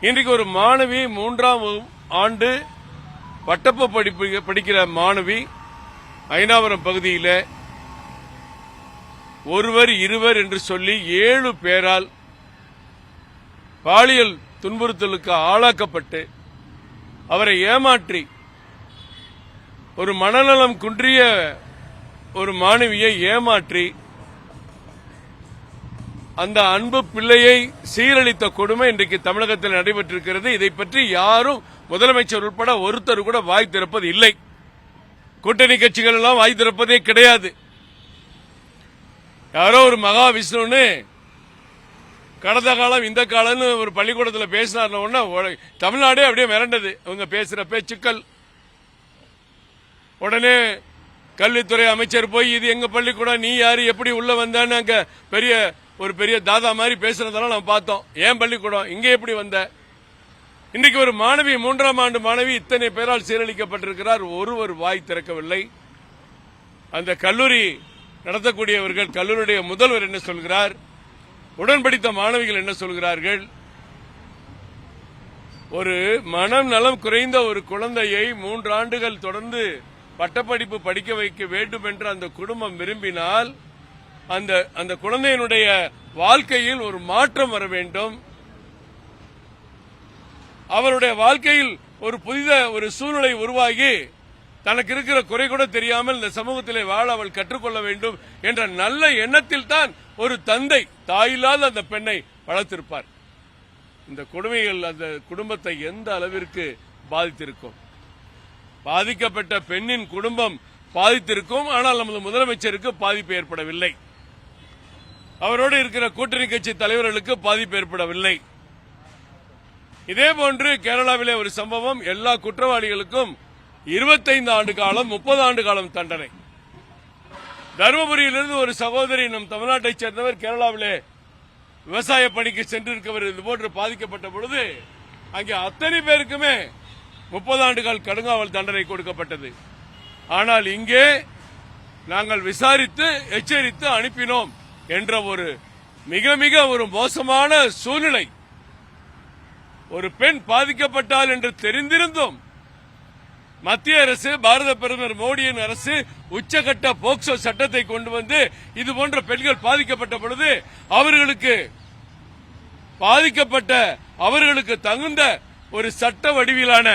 இன்றைக்கு ஒரு மாணவி 3ஆம் ஆண்டு பட்டப்பு படிக்கிற மாணவி ஐனாவரம் பகுதியில் ஒருவர் இருவர் என்று சொல்லி 7 பேரால் பாலியல் துன்புறுத்தலுக்கு ஆளாக்கப்பட்டு அவரை ஏமாற்றி ஒரு மனநலம் குன்றிய ஒரு மாணவியை ஏமாற்றி அந்த அன்பு பிள்ளையை சீரழித்த கொடுமை இன்றைக்கு தமிழகத்தில் நடைபெற்றிருக்கிறது. இதை பற்றி யாரும் முதலமைச்சர் உட்பட ஒருத்தர் கூட வாய் திறப்பது இல்லை. கூட்டணி கட்சிகள் எல்லாம் வாய் திறப்பதே கிடையாது. யாரோ ஒரு மகா விஷ்ணுன்னு கடந்த காலம் இந்த காலம்னு ஒரு பள்ளிக்கூடத்தில் பேசினார். தமிழ்நாடே அப்படியே மிரண்டது அவங்க பேசுற பேச்சுக்கள். உடனே கல்வித்துறை அமைச்சர் போய் இது எங்க பள்ளிக்கூடம், நீ யாரு, எப்படி உள்ள வந்தான்னு அங்க பெரிய தாதா மாதிரி பேசுறதெல்லாம் நம்ம பார்த்தோம். ஏன் பள்ளிக்கூடம், இங்க எப்படி வந்த? இன்றைக்கு ஒரு மாணவி 3ஆம் ஆண்டு மாணவி இத்தனை பேரால் சீரழிக்கப்பட்டிருக்கிறார். ஒருவர் வாய் திறக்கவில்லை. அந்த கல்லூரி நடத்தக்கூடியவர்கள், கல்லூரியுடைய முதல்வர் என்ன சொல்கிறார், உடன் படித்த மாணவிகள் என்ன சொல்கிறார்கள்? ஒரு மனம் நலம் குறைந்த ஒரு குழந்தையை 3 ஆண்டுகள் தொடர்ந்து பட்டப்படிப்பு படிக்க வைக்க வேண்டும் என்று அந்த குடும்பம் விரும்பினால் அந்த குழந்தையினுடைய வாழ்க்கையில் ஒரு மாற்றம் வர வேண்டும். அவருடைய வாழ்க்கையில் ஒரு புதித ஒரு சூழ்நிலை உருவாகி தனக்கு இருக்கிற குறை கூட தெரியாமல் இந்த சமூகத்திலே வாழ அவள் கற்றுக்கொள்ள வேண்டும் என்ற நல்ல எண்ணத்தில் தான் ஒரு தந்தை தாயில்லாத அந்த பெண்ணை வளர்த்திருப்பார். இந்த கொடுமைகள் அந்த குடும்பத்தை எந்த அளவிற்கு பாதித்திருக்கும்? பாதிக்கப்பட்ட பெண்ணின் குடும்பம் பாதித்திருக்கும். ஆனால் நமது முதலமைச்சருக்கு பாதிப்பு ஏற்படவில்லை. அவரோடு இருக்கிற கூட்டணி கட்சி தலைவர்களுக்கு பாதிப்பு ஏற்படவில்லை. இதேபோன்று கேரளாவிலே ஒரு சம்பவம். எல்லா குற்றவாளிகளுக்கும் 25 ஆண்டு காலம் 30 ஆண்டு காலம் தண்டனை. தருமபுரியிலிருந்து ஒரு சகோதரி நம் தமிழ்நாட்டைச் சேர்ந்தவர் கேரளாவிலே விவசாய பணிக்கு சென்றிருக்கவர் இதுபோன்று பாதிக்கப்பட்ட பொழுது அங்கே அத்தனை பேருக்குமே 30 ஆண்டுகள் கடுங்காவல் தண்டனை கொடுக்கப்பட்டது. ஆனால் இங்கே நாங்கள் விசாரித்து எச்சரித்து அனுப்பினோம் என்ற ஒரு மிக ஒரு மோசமான சூழ்நிலை. ஒரு பெண் பாதிக்கப்பட்டால் என்று தெரிந்திருந்தும் மத்திய அரசு, பாரத பிரதமர் மோடியின் அரசு உச்சகட்ட போக்சோ சட்டத்தை கொண்டு வந்து இதுபோன்ற பெண்கள் பாதிக்கப்பட்ட பொழுது அவர்களுக்கு தகுந்த ஒரு சட்ட வடிவிலான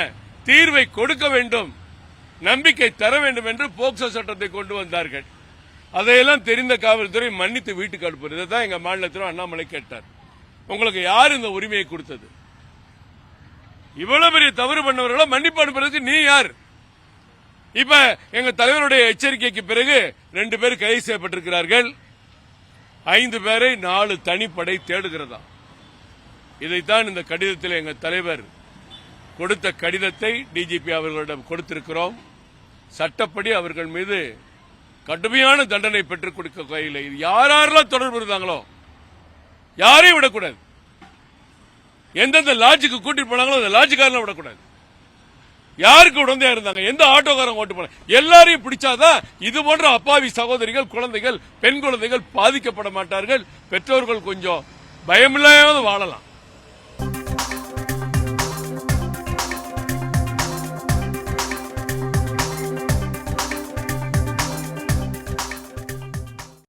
தீர்வை கொடுக்க வேண்டும், நம்பிக்கை தர வேண்டும் என்று போக்சோ சட்டத்தை கொண்டு வந்தார்கள். அதையெல்லாம் தெரிந்த காவல்துறை மன்னித்து வீட்டுக்கு அனுப்புறது. இதைதான் எங்க மாநிலத்திலும் அண்ணாமலை கேட்டார். உங்களுக்கு யார் இந்த உரிமையை கொடுத்தது? இவ்வளவு பெரிய தவறு பண்ணவர்களை மன்னிப்பு அனுப்புறதுக்கு நீ யார்? இப்ப எங்க தலைவருடைய எச்சரிக்கைக்கு பிறகு 2 பேர் கைது செய்யப்பட்டிருக்கிறார்கள். 5 பேரை 4 தனிப்படை தேடுகிறதா. இதைத்தான் இந்த கடிதத்தில் எங்க தலைவர் கொடுத்த கடிதத்தை டிஜிபி அவர்களிடம் கொடுத்திருக்கிறோம். சட்டப்படி அவர்கள் மீது கடுமையான தண்டனை பெற்றுக் கொடுக்க கையில் இது யாரெல்லாம் தொடர்பு இருந்தாங்களோ யாரையும் விடக்கூடாது. எந்தெந்த லாட்ஜுக்கு கூட்டிட்டு போனாங்களோ அந்த லாட்ஜுக்காரன் விடக்கூடாது. யாருக்கு உடந்தையா இருந்தாங்க, எந்த ஆட்டோக்காரங்க ஓட்டு போன எல்லாரையும் பிடிச்சாதான் இது போன்ற அப்பாவி சகோதரிகள், குழந்தைகள், பெண் குழந்தைகள் பாதிக்கப்பட மாட்டார்கள். பெற்றோர்கள் கொஞ்சம் பயமில்லாம வாழலாம்.